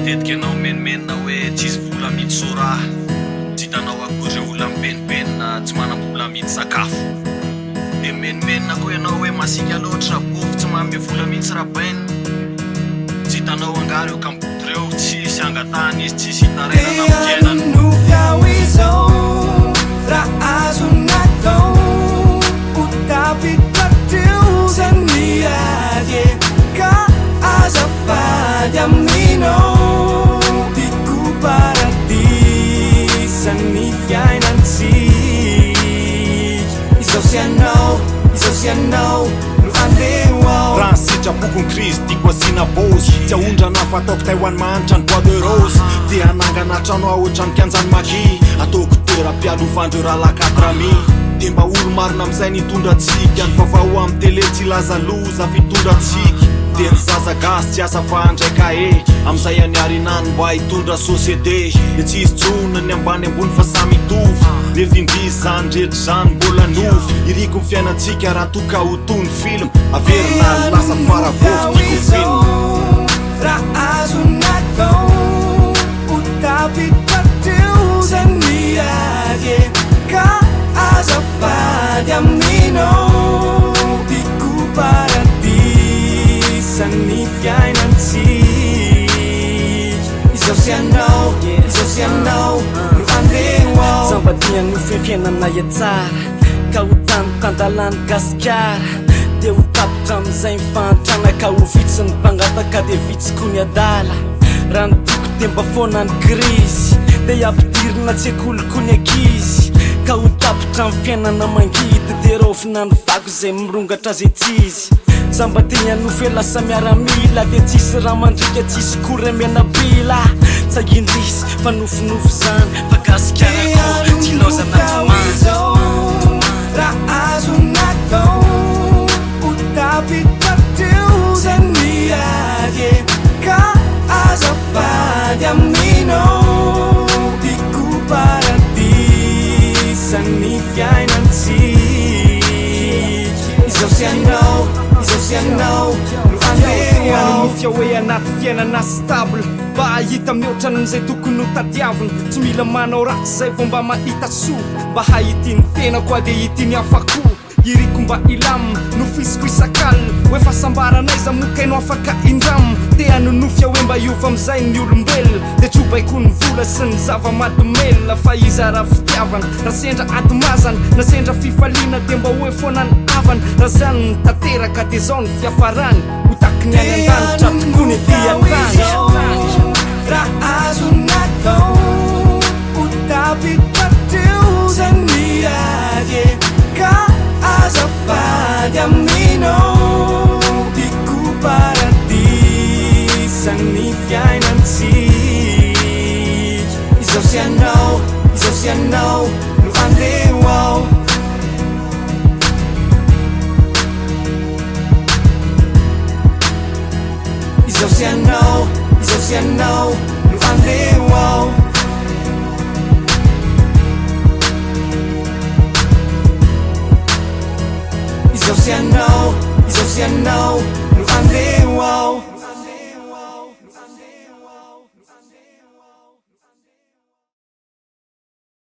Matetika anao menimena hoe tsisy vola mity soraha, tsy hitanao akory ireo olona mipenipenina tsy manam-bola mity sakafo. Dia menimenina koa ianao hoe masika loatra bofy tsy manome vola mihitsy rabaina, tsy hitanao angary eo kamboty ireo tsisy angatahana izy tsisy hitarenana amin'nyenana. Nufiao izao raha azonatao ho tafitrateo zany ady ka azafady aminao tiako paradisa ny fiainantsika. Izao sy anao no andeho ao raha ny sitrapoko ny crise tiako asina bôzy tsy ahondrana fa ataoko taiwan mahanitra ny bois de rose dia anangana trano ahoatrany kianjany maki ataoko toeram-pialofandreo raha lakatrami dia mba olo marina amin'izay nitondrantsika ny vavao amin'ny tele tsy laza loza fitondrantsika dia ny zaza gasy tsy asa fa andraika e amin'izay aniarinany mba hitondra société dia tsy izy tsonany ambany ambony fa samy mitovy levindrizy zany rehetra zany mbola novy iriko ny fiainantsika raha toka ho toy ny film averina lasa faravofo tiako film raha azonatao ho tafitrateo zany ady ka azafady aminao tiako paradisa ny fiainantsika. Izao sy anao no andeho ao Sambadia no fiainana iatsara ka ho tany tandalany gasikara dia ho tapitra amin'izay mifantrana ka ho vitsy ny mpangataka dia vitsiko ny adala raha ny toko dia mba foana ny krizy dia ampidirina tsy akoloko ny ankizy ka ho tapitra amin'ny fiainana mangidy dia rofina ny vako izay mirongatra azy tsizy. Sambadia no felasa miaramila dia tsisy raha mandrika tsisy kory menabila tsagindrisy fa nofinofo zany fa gasikarako tsy laozanatomany raha azonatao ho tafitrateo zany ady ka azafady aminao tiako paradisa ny fiainantsika. Izao sy anao no andeho ao nofia hoe anaty fiainana stable mba hahita mihoatran'izay tokony ho tadiavina tsy mila manao ratsy zay vao mba mahita soa mba hahitiny tena koa dia hitiny afakoa iriko mba ilamina no fisiko isakalina hoe fahasambaranay za mokaino afaka indramina dia anonofia hoe mba hiova amin'izay ny olombelona dia trobaiko ny vola sy ny zava-madomelona fa iza raha fitiavana raha sendra atomazana na sendra fifaliana dia mba hoe foana ny avana raha zany ny tanteraka dia zao ny fiafarany ho taky ny any an-danitra tokoa ny diatany. raha azonatao ho tafitrateo zany ady ka azafady aminao tiako paradisa ny fiainantsika. Izao sy anao no andeho ao Izao sy anao no andeho ao Izao sy anao no andeho ao